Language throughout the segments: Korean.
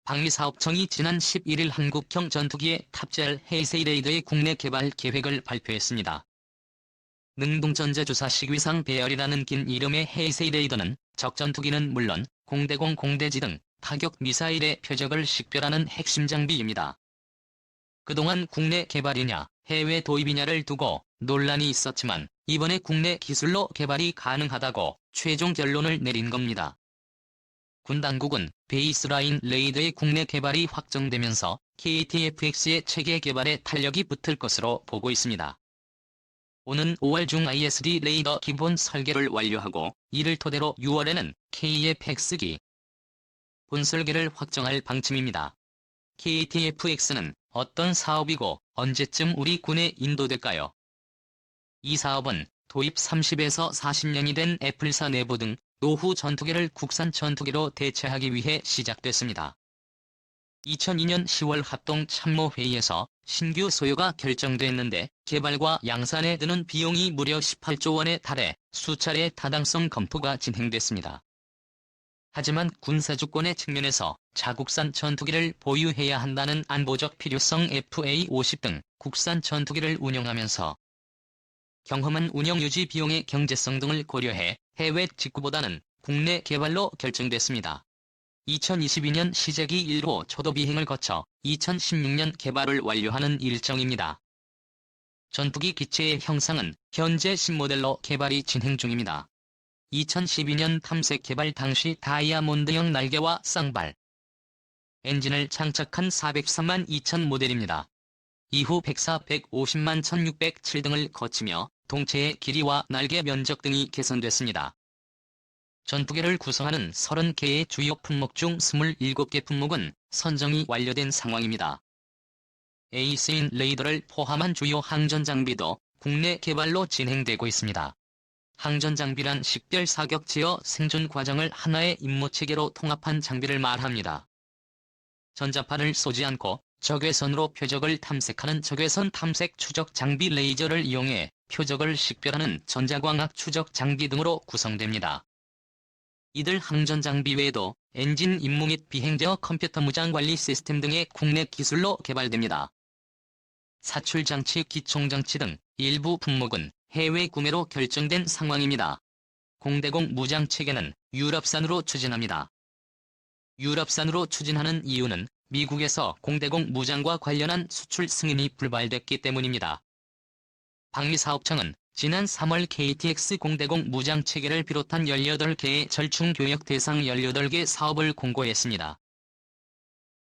방위사업청이 지난 11일 한국형 전투기에 탑재할 헤이세이 레이더의 국내 개발 계획을 발표했습니다. 능동전자주사 식위상 배열이라는 긴 이름의 헤이세이 레이더는 적전투기는 물론 공대공 공대지 등 타격 미사일의 표적을 식별하는 핵심 장비입니다. 그동안 국내 개발이냐 해외 도입이냐를 두고 논란이 있었지만 이번에 국내 기술로 개발이 가능하다고 최종 결론을 내린 겁니다. 군 당국은 베이스라인 레이더의 국내 개발이 확정되면서 KTFX의 체계 개발에 탄력이 붙을 것으로 보고 있습니다. 오는 5월 중 ISD 레이더 기본 설계를 완료하고 이를 토대로 6월에는 KFX기 본설계를 확정할 방침입니다. KTFX는 어떤 사업이고 언제쯤 우리 군에 인도될까요? 이 사업은 도입 30에서 40년이 된 애플사 내부 등 노후 전투기를 국산 전투기로 대체하기 위해 시작됐습니다. 2002년 10월 합동참모회의에서 신규 소요가 결정됐는데 개발과 양산에 드는 비용이 무려 18조 원에 달해 수차례 타당성 검토가 진행됐습니다. 하지만 군사주권의 측면에서 자국산 전투기를 보유해야 한다는 안보적 필요성 FA-50 등 국산 전투기를 운영하면서 경험한 운영 유지 비용의 경제성 등을 고려해 해외 직구보다는 국내 개발로 결정됐습니다. 2022년 시제기 1호 초도 비행을 거쳐 2016년 개발을 완료하는 일정입니다. 전투기 기체의 형상은 현재 신모델로 개발이 진행 중입니다. 2012년 탐색 개발 당시 다이아몬드형 날개와 쌍발 엔진을 장착한 403만 2천 모델입니다. 이후 104, 150만 1607 등을 거치며 동체의 길이와 날개 면적 등이 개선됐습니다. 전투기를 구성하는 30개의 주요 품목 중 27개 품목은 선정이 완료된 상황입니다. 에이스인 레이더를 포함한 주요 항전 장비도 국내 개발로 진행되고 있습니다. 항전 장비란 식별 사격 제어 생존 과정을 하나의 임무체계로 통합한 장비를 말합니다. 전자파를 쏘지 않고 적외선으로 표적을 탐색하는 적외선 탐색 추적 장비 레이저를 이용해 표적을 식별하는 전자광학 추적 장비 등으로 구성됩니다. 이들 항전 장비 외에도 엔진 임무 및 비행 제어 컴퓨터 무장 관리 시스템 등의 국내 기술로 개발됩니다. 사출 장치, 기총 장치 등 일부 품목은 해외 구매로 결정된 상황입니다. 공대공 무장 체계는 유럽산으로 추진합니다. 유럽산으로 추진하는 이유는 미국에서 공대공 무장과 관련한 수출 승인이 불발됐기 때문입니다. 방위사업청은 지난 3월 KTX 공대공 무장 체계를 비롯한 18개의 절충교역 대상 18개 사업을 공고했습니다.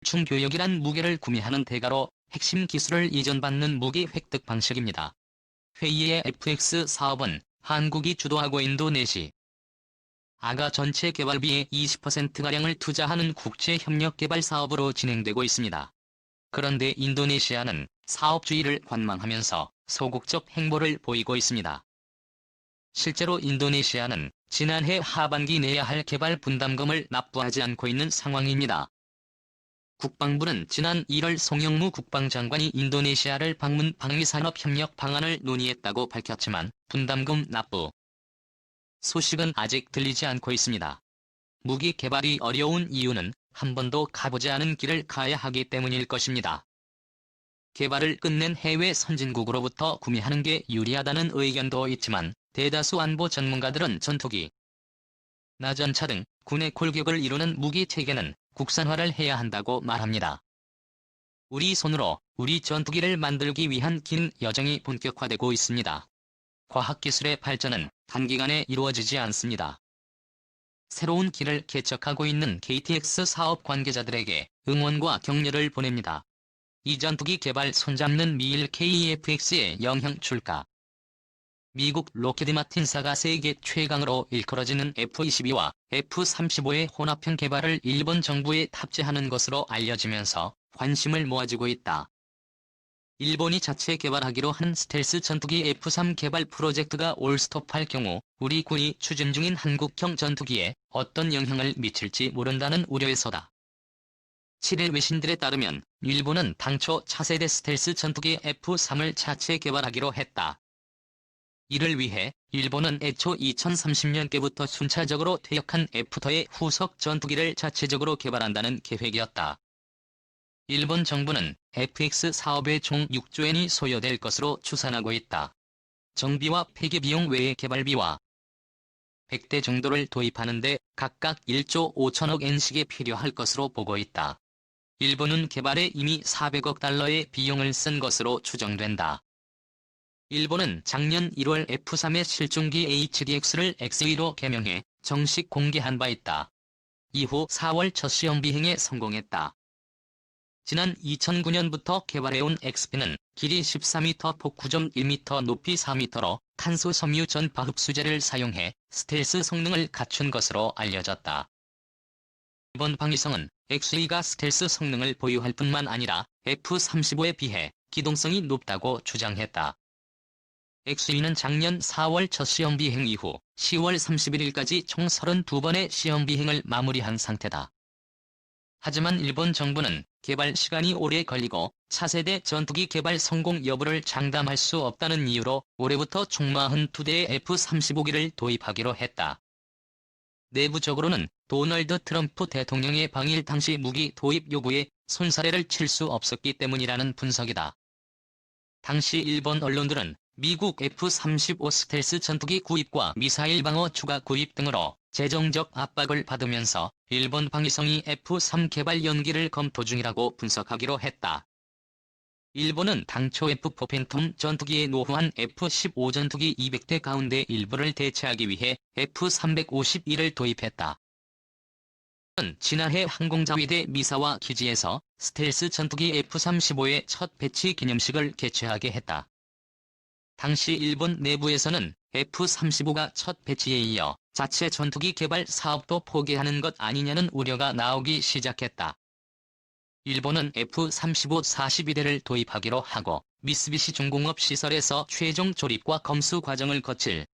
절충교역이란 무게를 구매하는 대가로 핵심 기술을 이전받는 무기 획득 방식입니다. 회의의 FX 사업은 한국이 주도하고 인도네시아가 전체 개발비의 20%가량을 투자하는 국제협력개발 사업으로 진행되고 있습니다. 그런데 인도네시아는 사업주의를 관망하면서 소극적 행보를 보이고 있습니다. 실제로 인도네시아는 지난해 하반기 내야 할 개발 분담금을 납부하지 않고 있는 상황입니다. 국방부는 지난 1월 송영무 국방장관이 인도네시아를 방문 방위산업협력 방안을 논의했다고 밝혔지만 분담금 납부 소식은 아직 들리지 않고 있습니다. 무기 개발이 어려운 이유는 한 번도 가보지 않은 길을 가야 하기 때문일 것입니다. 개발을 끝낸 해외 선진국으로부터 구매하는 게 유리하다는 의견도 있지만 대다수 안보 전문가들은 전투기, 나전차 등 군의 골격을 이루는 무기 체계는 국산화를 해야 한다고 말합니다. 우리 손으로 우리 전투기를 만들기 위한 긴 여정이 본격화되고 있습니다. 과학기술의 발전은 단기간에 이루어지지 않습니다. 새로운 길을 개척하고 있는 KTX 사업 관계자들에게 응원과 격려를 보냅니다. 이 전투기 개발 손잡는 미일 KFX의 영향 줄까? 미국 로키드 마틴사가 세계 최강으로 일컬어지는 F-22와 F-35의 혼합형 개발을 일본 정부에 탑재하는 것으로 알려지면서 관심을 모아주고 있다. 일본이 자체 개발하기로 한 스텔스 전투기 F-3 개발 프로젝트가 올스톱할 경우 우리 군이 추진 중인 한국형 전투기에 어떤 영향을 미칠지 모른다는 우려에서다. 7일 외신들에 따르면 일본은 당초 차세대 스텔스 전투기 F-3을 자체 개발하기로 했다. 이를 위해 일본은 애초 2030년께부터 순차적으로 퇴역한 F-2의 후속 전투기를 자체적으로 개발한다는 계획이었다. 일본 정부는 FX 사업에 총 6조 엔이 소요될 것으로 추산하고 있다. 정비와 폐기 비용 외에 개발비와 100대 정도를 도입하는데 각각 1조 5천억 엔씩이 필요할 것으로 보고 있다. 일본은 개발에 이미 400억 달러의 비용을 쓴 것으로 추정된다. 일본은 작년 1월 F3의 실중기 HDX를 XE로 개명해 정식 공개한 바 있다. 이후 4월 첫 시험 비행에 성공했다. 지난 2009년부터 개발해온 XP는 길이 14m, 폭 9.1m, 높이 4m로 탄소 섬유 전파 흡수제를 사용해 스텔스 성능을 갖춘 것으로 알려졌다. 일본 방위성은 XE가 스텔스 성능을 보유할 뿐만 아니라 F-35에 비해 기동성이 높다고 주장했다. XE는 작년 4월 첫 시험 비행 이후 10월 31일까지 총 32번의 시험 비행을 마무리한 상태다. 하지만 일본 정부는 개발 시간이 오래 걸리고 차세대 전투기 개발 성공 여부를 장담할 수 없다는 이유로 올해부터 총 42대의 F-35기를 도입하기로 했다. 내부적으로는 도널드 트럼프 대통령의 방일 당시 무기 도입 요구에 손사래를 칠 수 없었기 때문이라는 분석이다. 당시 일본 언론들은 미국 F-35 스텔스 전투기 구입과 미사일 방어 추가 구입 등으로 재정적 압박을 받으면서 일본 방위성이 F-3 개발 연기를 검토 중이라고 분석하기로 했다. 일본은 당초 F-4 팬텀 전투기에 노후한 F-15 전투기 200대 가운데 일부를 대체하기 위해 F-351을 도입했다. 지난해 항공자위대 미사와 기지에서 스텔스 전투기 F-35의 첫 배치 기념식을 개최하게 했다. 당시 일본 내부에서는 F-35가 첫 배치에 이어 자체 전투기 개발 사업도 포기하는 것 아니냐는 우려가 나오기 시작했다. 일본은 F-35 42대를 도입하기로 하고 미쓰비시 중공업 시설에서 최종 조립과 검수 과정을 거칠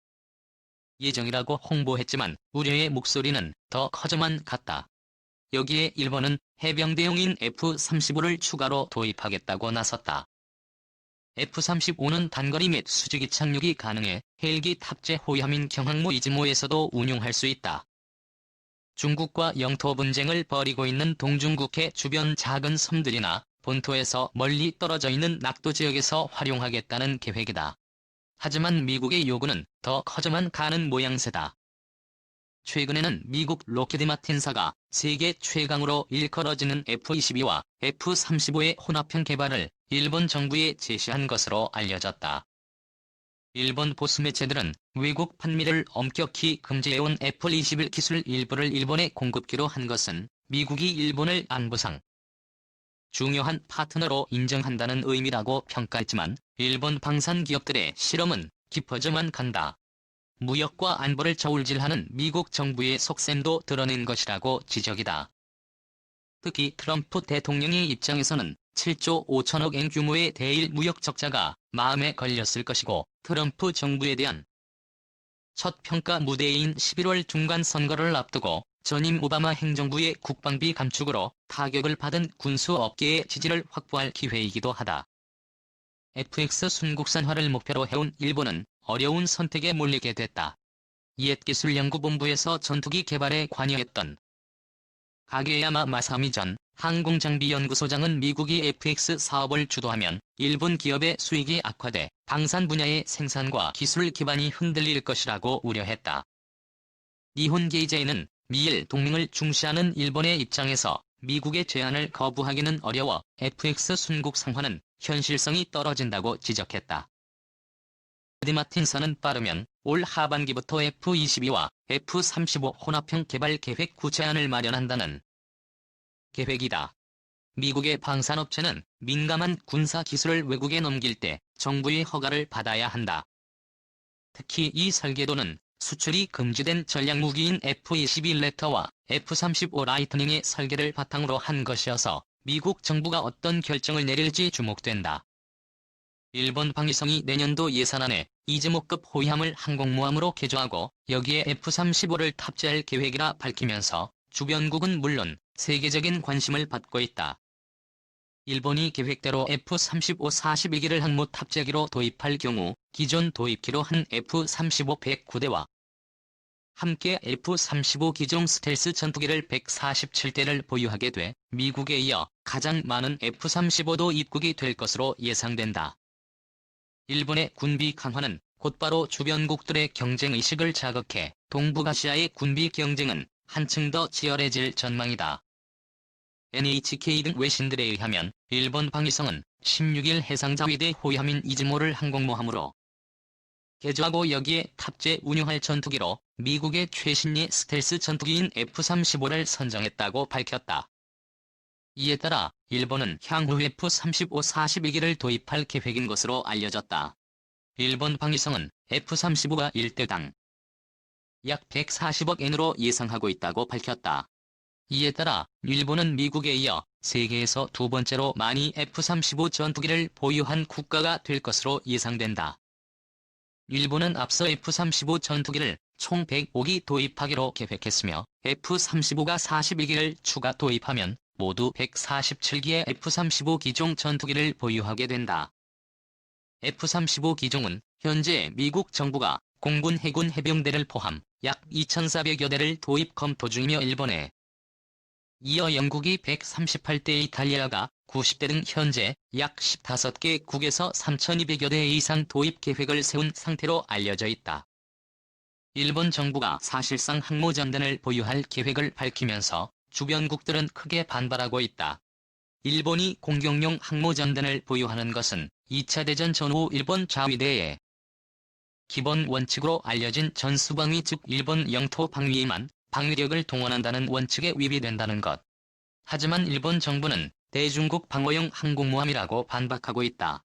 예정이라고 홍보했지만 우려의 목소리는 더 커져만 갔다. 여기에 일본은 해병대용인 F-35를 추가로 도입하겠다고 나섰다. F-35는 단거리 및 수직이 착륙이 가능해 헬기 탑재 호위함인 경항모 이즈모에서도 운용할 수 있다. 중국과 영토 분쟁을 벌이고 있는 동중국해 주변 작은 섬들이나 본토에서 멀리 떨어져 있는 낙도 지역에서 활용하겠다는 계획이다. 하지만 미국의 요구는 더 커져만 가는 모양새다. 최근에는 미국 록히드 마틴사가 세계 최강으로 일컬어지는 F-22와 F-35의 혼합형 개발을 일본 정부에 제시한 것으로 알려졌다. 일본 보수 매체들은 외국 판매를 엄격히 금지해온 F-21 기술 일부를 일본에 공급기로 한 것은 미국이 일본을 안보상 중요한 파트너로 인정한다는 의미라고 평가했지만 일본 방산 기업들의 실험은 깊어져만 간다. 무역과 안보를 저울질하는 미국 정부의 속셈도 드러낸 것이라고 지적이다. 특히 트럼프 대통령의 입장에서는 7조 5천억 엔 규모의 대일 무역 적자가 마음에 걸렸을 것이고 트럼프 정부에 대한 첫 평가 무대인 11월 중간 선거를 앞두고 전임 오바마 행정부의 국방비 감축으로 타격을 받은 군수업계의 지지를 확보할 기회이기도 하다. FX 순국산화를 목표로 해온 일본은 어려운 선택에 몰리게 됐다. 옛 기술연구본부에서 전투기 개발에 관여했던 가게야마 마사미 전 항공장비연구소장은 미국이 FX 사업을 주도하면 일본 기업의 수익이 악화돼 방산 분야의 생산과 기술 기반이 흔들릴 것이라고 우려했다. 니혼 게이제이는 미일 동맹을 중시하는 일본의 입장에서 미국의 제안을 거부하기는 어려워 FX 순국상화는 현실성이 떨어진다고 지적했다. 마틴선은 빠르면 올 하반기부터 F-22와 F-35 혼합형 개발 계획 구체안을 마련한다는 계획이다. 미국의 방산업체는 민감한 군사 기술을 외국에 넘길 때 정부의 허가를 받아야 한다. 특히 이 설계도는 수출이 금지된 전략무기인 F-22 랩터와 F-35 라이트닝의 설계를 바탕으로 한 것이어서 미국 정부가 어떤 결정을 내릴지 주목된다. 일본 방위성이 내년도 예산안에 이즈모급 호위함을 항공모함으로 개조하고 여기에 F-35를 탑재할 계획이라 밝히면서 주변국은 물론 세계적인 관심을 받고 있다. 일본이 계획대로 F-35 42기를 항모 탑재기로 도입할 경우 기존 도입기로 한 F-35 109대와 함께 F-35 기종 스텔스 전투기를 147대를 보유하게 돼 미국에 이어 가장 많은 F-35도 입국이 될 것으로 예상된다. 일본의 군비 강화는 곧바로 주변국들의 경쟁의식을 자극해 동북아시아의 군비 경쟁은 한층 더 치열해질 전망이다. NHK 등 외신들에 의하면 일본 방위성은 16일 해상자위대 호위함인 이즈모를 항공모함으로 개조하고 여기에 탑재 운용할 전투기로 미국의 최신의 스텔스 전투기인 F-35를 선정했다고 밝혔다. 이에 따라 일본은 향후 F-35 42기를 도입할 계획인 것으로 알려졌다. 일본 방위성은 F-35가 1대당 약 140억 엔으로 예상하고 있다고 밝혔다. 이에 따라 일본은 미국에 이어 세계에서 두 번째로 많이 F-35 전투기를 보유한 국가가 될 것으로 예상된다. 일본은 앞서 F-35 전투기를 총 105기 도입하기로 계획했으며 F-35가 42기를 추가 도입하면 모두 147기의 F-35 기종 전투기를 보유하게 된다. F-35 기종은 현재 미국 정부가 공군 해군 해병대를 포함 약 2,400여 대를 도입 검토 중이며 일본에 이어 영국이 138대, 이탈리아가 90대 등 현재 약 15개국에서 3,200여 대 이상 도입 계획을 세운 상태로 알려져 있다. 일본 정부가 사실상 항모전단을 보유할 계획을 밝히면서 주변국들은 크게 반발하고 있다. 일본이 공격용 항모전단을 보유하는 것은 2차 대전 전후 일본 자위대의 기본 원칙으로 알려진 전수방위, 즉 일본 영토 방위에만 방위력을 동원한다는 원칙에 위배된다는 것. 하지만 일본 정부는 대중국 방어용 항공모함이라고 반박하고 있다.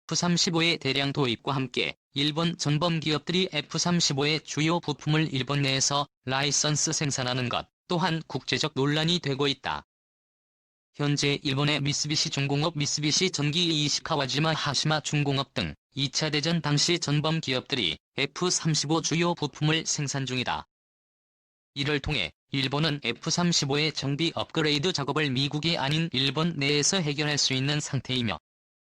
F-35의 대량 도입과 함께 일본 전범 기업들이 F-35의 주요 부품을 일본 내에서 라이선스 생산하는 것 또한 국제적 논란이 되고 있다. 현재 일본의 미쓰비시 중공업, 미쓰비시 전기, 이시카와지마, 하시마 중공업 등 2차 대전 당시 전범 기업들이 F-35 주요 부품을 생산 중이다. 이를 통해 일본은 F-35의 정비 업그레이드 작업을 미국이 아닌 일본 내에서 해결할 수 있는 상태이며